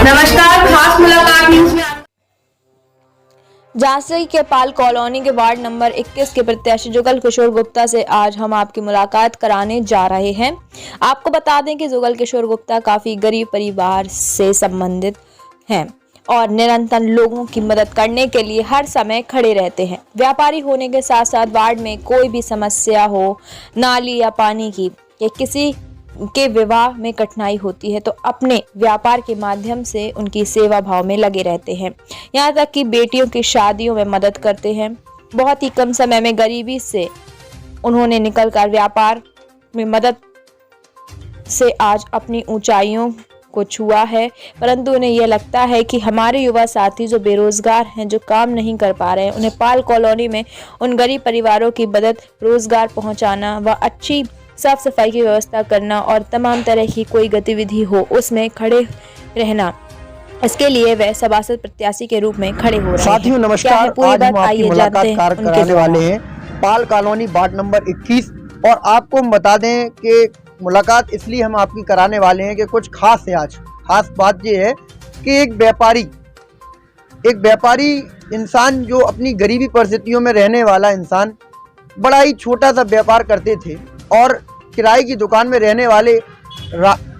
नमस्कार, खास मुलाकात न्यूज में झांसी के पाल कॉलोनी के वार्ड नंबर 21 के प्रत्याशी जुगल किशोर गुप्ता से आज हम आपकी मुलाकात कराने जा रहे हैं। आपको बता दें कि जुगल किशोर गुप्ता काफी गरीब परिवार से संबंधित हैं और निरंतर लोगों की मदद करने के लिए हर समय खड़े रहते हैं। व्यापारी होने के साथ साथ वार्ड में कोई भी समस्या हो, नाली या पानी की या किसी के विवाह में कठिनाई होती है तो अपने व्यापार के माध्यम से उनकी सेवा भाव में लगे रहते हैं। यहाँ तक कि बेटियों की शादियों में मदद करते हैं। बहुत ही कम समय में गरीबी से उन्होंने निकलकर व्यापार में मदद से आज अपनी ऊंचाइयों को छुआ है। परंतु उन्हें यह लगता है कि हमारे युवा साथी जो बेरोजगार हैं, जो काम नहीं कर पा रहे हैं, उन्हें पाल कॉलोनी में उन गरीब परिवारों की मदद, रोजगार पहुंचाना व अच्छी साफ सफाई की व्यवस्था करना और तमाम तरह की कोई गतिविधि हो उसमें खड़े रहना, इसके लिए वह सभासद प्रत्याशी के रूप में खड़े हो रहे हैं। साथियों नमस्कार, आज हम आपकी मुलाकात कराने वाले हैं पाल कॉलोनी वार्ड नंबर 21 और आपको हम बता दें कि मुलाकात इसलिए हम आपकी कराने वाले हैं कि कुछ खास है। आज खास बात ये है कि एक व्यापारी इंसान जो अपनी गरीबी परिस्थितियों में रहने वाला इंसान बड़ा ही छोटा सा व्यापार करते थे और किराए की दुकान में रहने वाले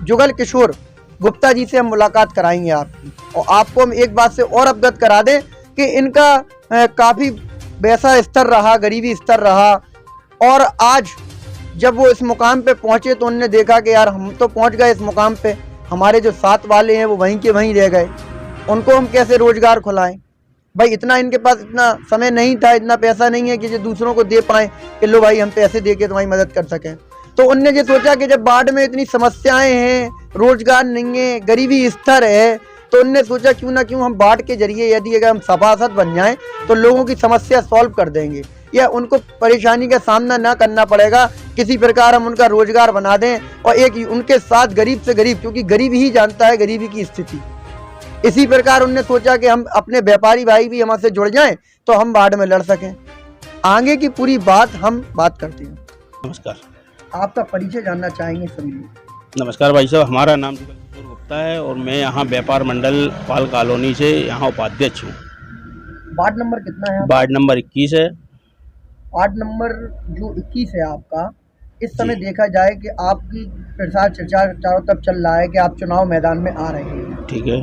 जुगल किशोर गुप्ता जी से हम मुलाकात कराएंगे आपकी। और आपको हम एक बात से और अवगत करा दें कि इनका काफ़ी वैसा स्तर रहा, गरीबी स्तर रहा और आज जब वो इस मुकाम पे पहुंचे तो उन्होंने देखा कि यार हम तो पहुंच गए इस मुकाम पे, हमारे जो साथ वाले हैं वो वहीं के वहीं रह गए, उनको हम कैसे रोजगार खुलाएं। भाई इतना इनके पास इतना समय नहीं था, इतना पैसा नहीं है कि जो दूसरों को दे पाएँ कि लो भाई हम पैसे दे के तुम्हारी मदद कर सकें। तो उनने ये सोचा कि जब वार्ड में इतनी समस्याएं हैं, रोजगार नहीं है, गरीबी स्तर है, तो उनने सोचा क्यों ना क्यों हम वार्ड के जरिए यदि अगर हम सभासद बन जाएं तो लोगों की समस्या सॉल्व कर देंगे या उनको परेशानी का सामना ना करना पड़ेगा। किसी प्रकार हम उनका रोजगार बना दें और एक उनके साथ गरीब से गरीब, क्योंकि गरीब ही जानता है गरीबी की स्थिति, इसी प्रकार उनने सोचा कि हम अपने व्यापारी भाई भी हमारे से जुड़ जाएं तो हम वार्ड में लड़ सकें। आगे की पूरी बात हम बात करते हैं। नमस्कार, आपका परिचय जानना चाहेंगे सभी लोग। नमस्कार भाई साहब, हमारा नाम जुगल किशोर गुप्ता है और मैं यहाँ व्यापार मंडल पाल कॉलोनी से यहाँ उपाध्यक्ष हूँ। वार्ड नंबर कितना है? वार्ड नंबर 21 है। वार्ड नंबर जो 21 है आपका, इस समय देखा जाए कि आपकी प्रचार चर्चा चारों तरफ चल रहा है कि आप चुनाव मैदान में आ रहे हैं। ठीक है।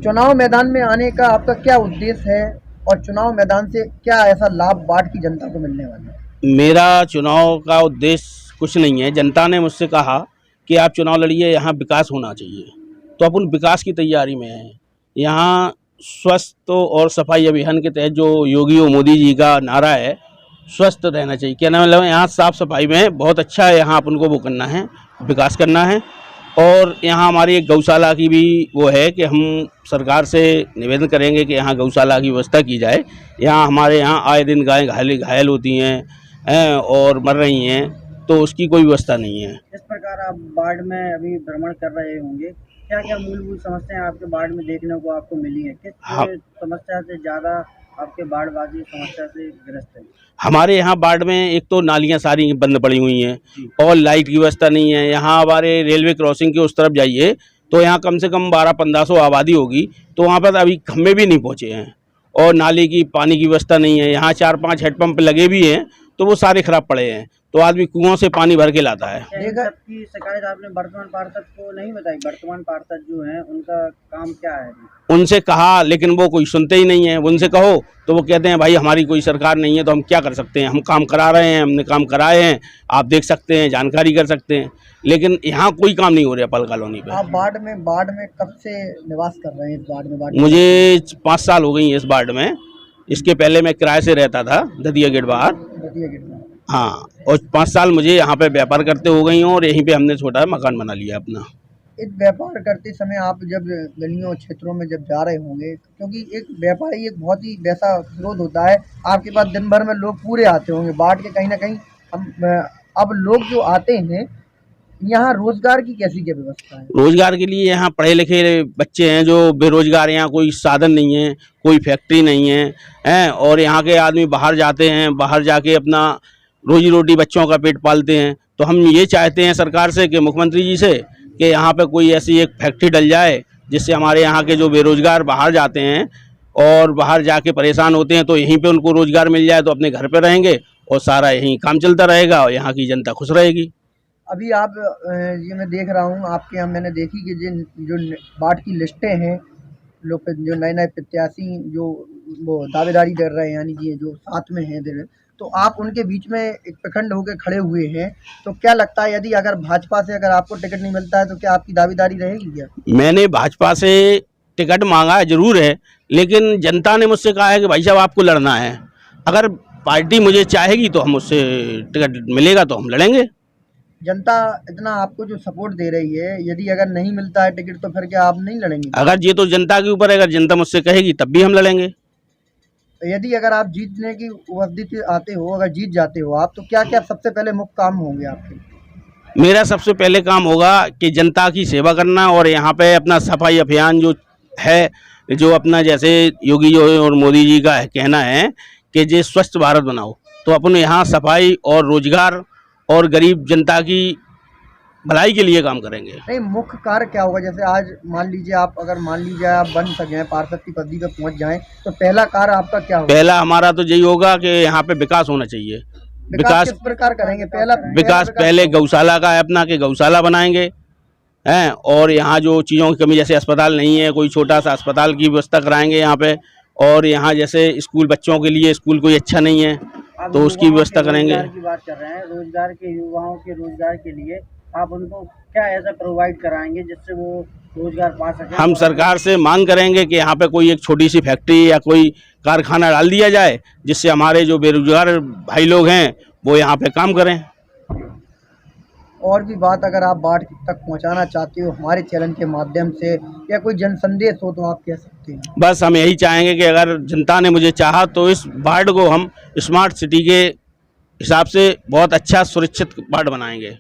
चुनाव मैदान में आने का आपका क्या उद्देश्य है और चुनाव मैदान से क्या ऐसा लाभ वार्ड की जनता को मिलने वाला है? मेरा चुनाव का उद्देश्य कुछ नहीं है। जनता ने मुझसे कहा कि आप चुनाव लड़िए, यहाँ विकास होना चाहिए, तो अपन विकास की तैयारी में हैं। यहाँ स्वस्थ और सफाई अभियान के तहत जो योगी और मोदी जी का नारा है, स्वस्थ रहना चाहिए, क्या नाम मतलब यहाँ साफ़ सफाई में बहुत अच्छा है। यहाँ अपन को वो करना है, विकास करना है। और यहाँ हमारी एक गौशाला की भी वो है कि हम सरकार से निवेदन करेंगे कि यहाँ गौशाला की व्यवस्था की जाए। यहाँ हमारे यहाँ आए दिन गायें घायल होती हैं और मर रही हैं, तो उसकी कोई व्यवस्था नहीं है। इस प्रकार आप वार्ड में अभी भ्रमण कर रहे होंगे, क्या क्या मूलभूत समस्याएं आपके वार्ड में देखने को आपको मिली है? किस समस्या से ज़्यादा आपके वार्डवासी समस्या से ग्रस्त है? हमारे यहाँ वार्ड में एक तो नालियाँ सारी बंद पड़ी हुई हैं और लाइट की व्यवस्था नहीं है। यहाँ हमारे रेलवे क्रॉसिंग के उस तरफ जाइए तो यहाँ कम से कम 1200-1500 आबादी होगी, तो वहाँ पर अभी खम्भे भी नहीं पहुँचे हैं और नाली की पानी की व्यवस्था नहीं है। यहाँ 4-5 हेडपम्प लगे भी हैं तो वो सारे खराब पड़े हैं, तो आदमी कुओं से पानी भर के लाता है। की शिकायत आपने वर्तमान पार्षद को नहीं बताई? वर्तमान पार्षद जो हैं उनका काम क्या है? उनसे कहा लेकिन वो कोई सुनते ही नहीं है। उनसे कहो तो वो कहते हैं भाई हमारी कोई सरकार नहीं है तो हम क्या कर सकते हैं, हम काम करा रहे हैं, हमने काम कराए हैं, आप देख सकते हैं, जानकारी कर सकते हैं, लेकिन यहाँ कोई काम नहीं हो रहा पाल कॉलोनी पे। आप वार्ड में कब से निवास कर रहे हैं? इस वार्ड में मुझे 5 साल हो गई है इस वार्ड में। इसके पहले मैं किराए से रहता था दतिया गेट बाहर। हाँ, और 5 साल मुझे यहाँ पे व्यापार करते हो गई हूँ और यहीं पे हमने छोटा मकान बना लिया अपना। एक व्यापार करते समय आप जब गलियों क्षेत्रों में जब जा रहे होंगे, क्योंकि एक व्यापारी एक बहुत ही वैसा विरोध होता है, आपके पास दिन भर में लोग पूरे आते होंगे वार्ड के, कहीं ना कहीं अब लोग जो आते हैं यहाँ रोजगार की कैसी क्या व्यवस्था है? रोजगार के लिए यहाँ पढ़े लिखे बच्चे हैं जो बेरोजगार, यहाँ कोई साधन नहीं है, कोई फैक्ट्री नहीं है, और यहाँ के आदमी बाहर जाते हैं, बाहर जाके अपना रोजी रोटी बच्चों का पेट पालते हैं। तो हम ये चाहते हैं सरकार से कि मुख्यमंत्री जी से कि यहाँ पे कोई ऐसी एक फैक्ट्री डल जाए जिससे हमारे यहाँ के जो बेरोजगार बाहर जाते हैं और बाहर जाके परेशान होते हैं, तो यहीं पे उनको रोजगार मिल जाए तो अपने घर पे रहेंगे और सारा यहीं काम चलता रहेगा और यहाँ की जनता खुश रहेगी। अभी आप ये मैं देख रहा हूँ आपके यहाँ मैंने देखी कि जिन जो बाढ़ की लिस्टें हैं, लोग जो नए नए प्रत्याशी जो वो दावेदारी कर रहे हैं, यानी कि जो साथ में हैं दे, तो आप उनके बीच में एक प्रखंड होकर खड़े हुए हैं, तो क्या लगता है यदि अगर भाजपा से अगर आपको टिकट नहीं मिलता है तो क्या आपकी दावेदारी रहेगी क्या? मैंने भाजपा से टिकट मांगा जरूर है, लेकिन जनता ने मुझसे कहा है कि भाई साहब आपको लड़ना है। अगर पार्टी मुझे चाहेगी तो हम उससे टिकट मिलेगा तो हम लड़ेंगे। जनता इतना आपको जो सपोर्ट दे रही है, यदि अगर नहीं मिलता है टिकट तो फिर क्या आप नहीं लड़ेंगे? अगर ये तो जनता के ऊपर है, अगर जनता मुझसे कहेगी तब भी हम लड़ेंगे। यदि अगर आप जीतने की वर्दी आते हो, अगर जीत जाते हो आप, तो क्या क्या सबसे पहले मुख्य काम होंगे आपके? मेरा सबसे पहले काम होगा कि जनता की सेवा करना और यहाँ पे अपना सफाई अभियान जो है, जो अपना जैसे योगी जो और मोदी जी का कहना है कि जे स्वच्छ भारत बनाओ, तो अपन यहाँ सफाई और रोजगार और गरीब जनता की भलाई के लिए काम करेंगे। नहीं, मुख्य कार्य क्या होगा? जैसे आज मान लीजिए आप बन सकें, पार्षद की पदवी पे पहुंच जाएं, तो पहला कार्य आपका क्या होगा? पहला हमारा तो यही होगा कि यहाँ पे विकास होना चाहिए। विकास किस प्रकार करेंगे? विकास पहले गौशाला का है अपना, कि गौशाला बनाएंगे हैं, और यहाँ जो चीज़ों की कमी, जैसे अस्पताल नहीं है, कोई छोटा सा अस्पताल की व्यवस्था कराएंगे यहाँ पे, और यहाँ जैसे स्कूल बच्चों के लिए स्कूल कोई अच्छा नहीं है तो उसकी व्यवस्था करेंगे। रोजगार की बात कर रहे हैं, रोजगार के युवाओं के रोजगार के लिए आप उनको क्या ऐसा प्रोवाइड कराएंगे जिससे वो रोजगार पा सकें? हम सरकार से मांग करेंगे कि यहाँ पे कोई एक छोटी सी फैक्ट्री या कोई कारखाना डाल दिया जाए, जिससे हमारे जो बेरोजगार भाई लोग हैं वो यहाँ पे काम करें। और भी बात अगर आप बाढ़ तक पहुंचाना चाहते हो हमारे चैनल के माध्यम से, या कोई जन संदेश हो तो आप कह सकते हैं। बस हम यही चाहेंगे कि अगर जनता ने मुझे चाहा तो इस बाढ़ को हम स्मार्ट सिटी के हिसाब से बहुत अच्छा सुरक्षित बाढ़ बनाएंगे।